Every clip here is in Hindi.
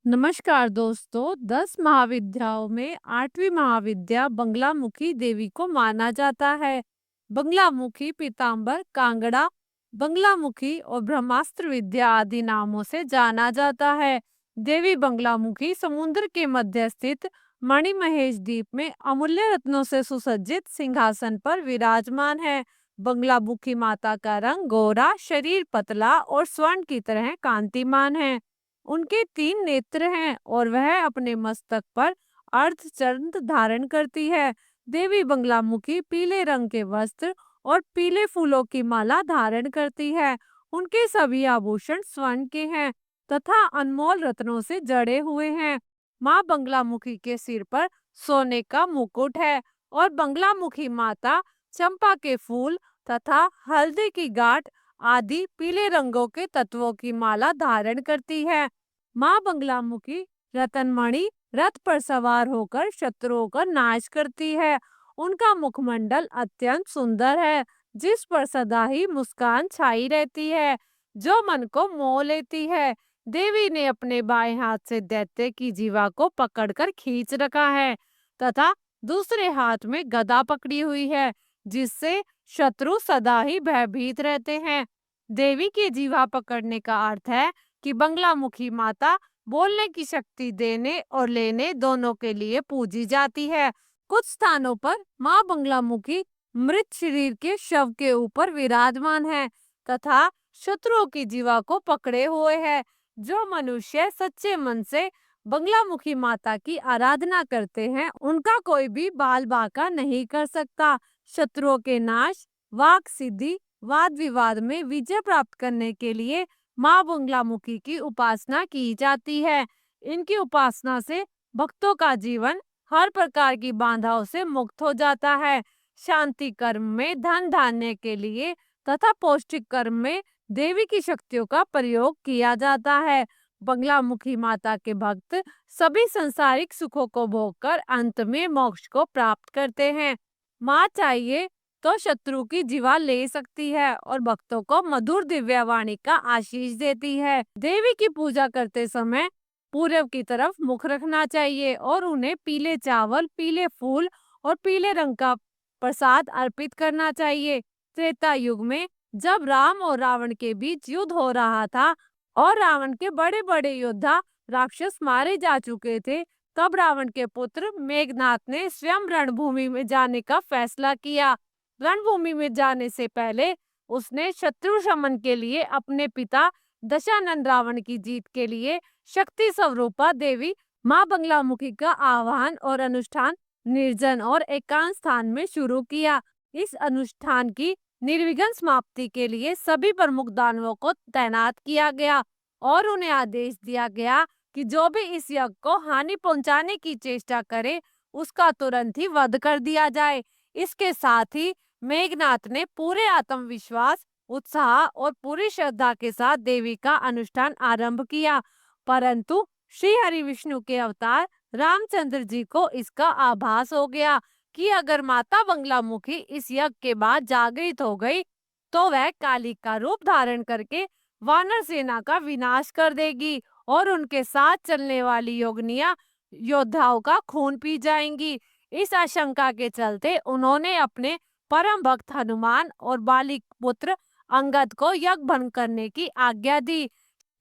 नमस्कार दोस्तों। 10 महाविद्याओं में 8वीं महाविद्या बंगलामुखी देवी को माना जाता है। बंगलामुखी, पीतांबर, कांगड़ा, बंगलामुखी और ब्रह्मास्त्र विद्या आदि नामों से जाना जाता है। देवी बंगलामुखी समुद्र के मध्य स्थित मणिमहेश द्वीप में अमूल्य रत्नों से सुसज्जित सिंहासन पर विराजमान है। बंगलामुखी माता का रंग गोरा, शरीर पतला और स्वर्ण की तरह कांतिमान है। उनके 3 नेत्र हैं और वह अपने मस्तक पर अर्धचंद्र धारण करती है। देवी बंगलामुखी पीले रंग के वस्त्र और पीले फूलों की माला धारण करती है। उनके सभी आभूषण स्वर्ण के हैं तथा अनमोल रत्नों से जड़े हुए हैं। माँ बंगलामुखी के सिर पर सोने का मुकुट है और बंगलामुखी माता चंपा के फूल तथा हल्दी की गांठ आदि पीले रंगों के तत्वों की माला धारण करती है। माँ बंगलामुखी रतनमणि रथ पर सवार होकर शत्रुओं का नाश करती है। उनका मुखमंडल अत्यंत सुंदर है, जिस पर सदा ही मुस्कान छाई रहती है, जो मन को मोह लेती है। देवी ने अपने बाएं हाथ से दैत्य की जीवा को पकड़कर खींच रखा है तथा दूसरे हाथ में गदा पकड़ी हुई है, जिससे शत्रु सदा ही भयभीत रहते हैं। देवी की जीवा पकड़ने का अर्थ है कि बंगलामुखी माता बोलने की शक्ति देने और लेने दोनों के लिए पूजी जाती है। कुछ स्थानों पर माँ बंगलामुखी मृत शरीर के शव के ऊपर विराजमान है तथा शत्रुओं की जीवा को पकड़े हुए है। जो मनुष्य सच्चे मन से बंगलामुखी माता की आराधना करते हैं, उनका कोई भी बाल बाका नहीं कर सकता। शत्रुओं के नाश, वाक सिद्धि, वाद विवाद में विजय प्राप्त करने के लिए माँ बंगलामुखी की उपासना की जाती है। इनकी उपासना से भक्तों का जीवन हर प्रकार की बाधाओं से मुक्त हो जाता है। शांति कर्म में धन धान्य के लिए तथा पौष्टिक कर्म में देवी की शक्तियों का प्रयोग किया जाता है। बंगलामुखी माता के भक्त सभी सांसारिक सुखों को भोगकर अंत में मोक्ष को प्राप्त करते हैं। माँ चाहिए तो शत्रु की जीवा ले सकती है और भक्तों को मधुर दिव्य वाणी का आशीष देती है। देवी की पूजा करते समय पूर्व की तरफ मुख रखना चाहिए और उन्हें पीले चावल, पीले फूल और पीले रंग का प्रसाद अर्पित करना चाहिए। त्रेता युग में जब राम और रावण के बीच युद्ध हो रहा था और रावण के बड़े बड़े योद्धा राक्षस मारे जा चुके थे, तब रावण के पुत्र मेघनाथ ने स्वयं रणभूमि में जाने का फैसला किया। रणभूमि में जाने से पहले उसने शत्रु शमन के लिए अपने पिता दशानन रावण की जीत के लिए शक्ति स्वरूपा देवी माँ बंगलामुखी का आह्वान और अनुष्ठान निर्जन और एकांत स्थान में शुरू किया। इस अनुष्ठान की निर्विघ्न समाप्ति के लिए सभी प्रमुख दानवों को तैनात किया गया और उन्हें आदेश दिया गया कि जो भी इस यज्ञ को हानि पहुंचाने की चेष्टा करे, उसका तुरंत ही वध कर दिया जाए। इसके साथ ही मेघनाथ ने पूरे आत्मविश्वास, उत्साह और पूरी श्रद्धा के साथ देवी का अनुष्ठान आरंभ किया, परंतु श्री हरि विष्णु के अवतार रामचंद्र जी को इसका आभास हो गया कि अगर माता बंगलामुखी इस यज्ञ के बाद जागृत हो गई तो वह काली का रूप धारण करके वानर सेना का विनाश कर देगी और उनके साथ चलने वाली योगिनियां योद्धाओं का खून पी जाएंगी। इस आशंका के चलते उन्होंने अपने परम भक्त हनुमान और बाली पुत्र अंगद को यज्ञ भंग करने की आज्ञा दी।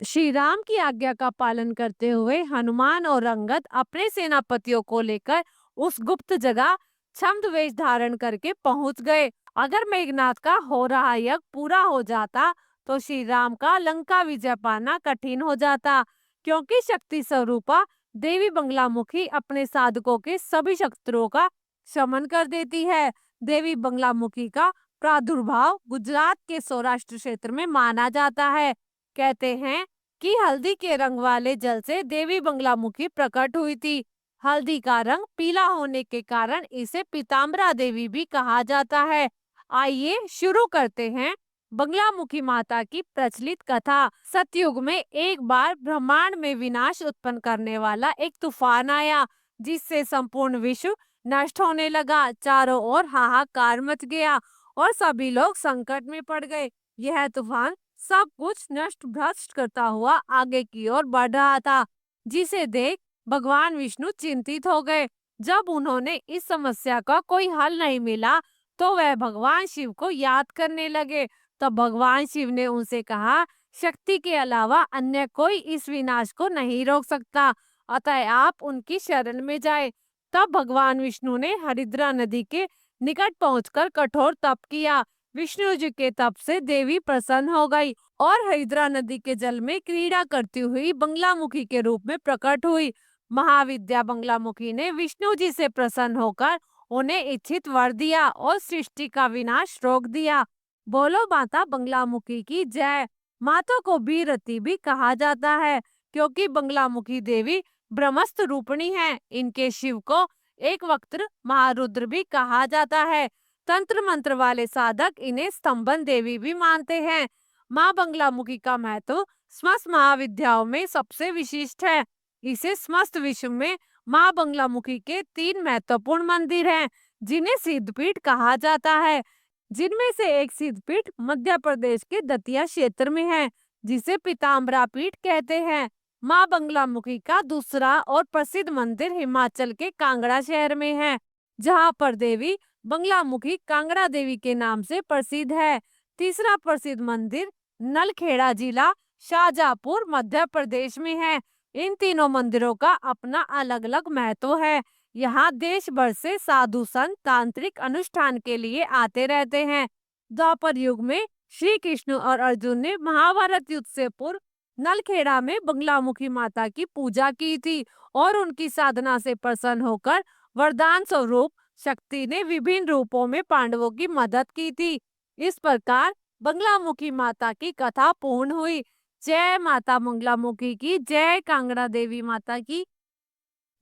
श्री राम की आज्ञा का पालन करते हुए हनुमान और अंगद अपने सेनापतियों को लेकर उस गुप्त जगह छद्मवेश धारण करके पहुंच गए। अगर मेघनाथ का हो रहा यज्ञ पूरा हो जाता तो श्री राम का लंका विजय पाना कठिन हो जाता, क्योंकि शक्ति स्वरूपा देवी बंगलामुखी अपने साधकों के सभी शत्रुओं का शमन कर देती है। देवी बंगलामुखी का प्रादुर्भाव गुजरात के सौराष्ट्र क्षेत्र में माना जाता है। कहते हैं कि हल्दी के रंग वाले जल से देवी बंगलामुखी प्रकट हुई थी। हल्दी का रंग पीला होने के कारण इसे पीतांबरा देवी भी कहा जाता है। आइए शुरू करते हैं बंगलामुखी माता की प्रचलित कथा। सतयुग में एक बार ब्रह्मांड में विनाश उत्पन्न करने वाला एक तूफान आया, जिससे संपूर्ण विश्व नष्ट होने लगा। चारों ओर हाहाकार मच गया और सभी लोग संकट में पड़ गए। यह तूफान सब कुछ नष्ट भ्रष्ट करता हुआ आगे की ओर बढ़ रहा था। जिसे देख भगवान विष्णु चिंतित हो गए। जब उन्होंने इस समस्या का कोई हल नहीं मिला, तो वह भगवान शिव को याद करने लगे। तब भगवान शिव ने उनसे कहा, शक्ति के अलावा अन्य कोई इस विनाश को नहीं रोक सकता, अतः आप उनकी शरण में जाए। तब भगवान विष्णु ने हरिद्रा नदी के निकट पहुंचकर कठोर तप किया। विष्णु जी के तप से देवी प्रसन्न हो गई और हरिद्रा नदी के जल में क्रीड़ा करती हुई बंगलामुखी के रूप में प्रकट हुई। महाविद्या बंगलामुखी ने विष्णु जी से प्रसन्न होकर उन्हें इच्छित वर दिया और सृष्टि का विनाश रोक दिया। बोलो माता बंगलामुखी की जय। माता को बीरती भी कहा जाता है, क्योंकि बंगलामुखी देवी ब्रह्मस्त्र रूपिणी है। इनके शिव को एक वक्त महारुद्र भी कहा जाता है। तंत्र मंत्र वाले साधक इन्हें स्तंभन देवी भी मानते हैं। माँ बंगलामुखी का महत्व समस्त महाविद्याओं में सबसे विशिष्ट है। इसे समस्त विश्व में माँ बंगलामुखी के 3 महत्वपूर्ण मंदिर हैं, जिन्हें सिद्धपीठ कहा जाता है। जिनमें से एक सिद्धपीठ मध्य प्रदेश के दतिया क्षेत्र में है, जिसे पीताम्बरा पीठ कहते हैं। माँ बंगलामुखी का दूसरा और प्रसिद्ध मंदिर हिमाचल के कांगड़ा शहर में है, जहाँ पर देवी बंगलामुखी कांगड़ा देवी के नाम से प्रसिद्ध है। तीसरा प्रसिद्ध मंदिर नलखेड़ा जिला शाहजहाँपुर मध्य प्रदेश में है। इन तीनों मंदिरों का अपना अलग अलग महत्व है। यहाँ देश भर से साधु संत तांत्रिक अनुष्ठान के लिए आते रहते हैं। द्वापर युग में श्री कृष्ण और अर्जुन ने महाभारत युद्ध से पूर्व नलखेड़ा में बंगलामुखी माता की पूजा की थी और उनकी साधना से प्रसन्न होकर वरदान स्वरूप शक्ति ने विभिन्न रूपों में पांडवों की मदद की थी। इस प्रकार बंगलामुखी माता की कथा पूर्ण हुई। जय माता बंगलामुखी की जय, कांगड़ा देवी माता की।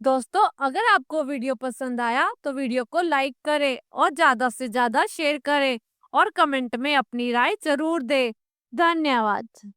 दोस्तों, अगर आपको वीडियो पसंद आया तो वीडियो को लाइक करें और ज्यादा से ज्यादा शेयर करें और कमेंट में अपनी राय जरूर दें। धन्यवाद।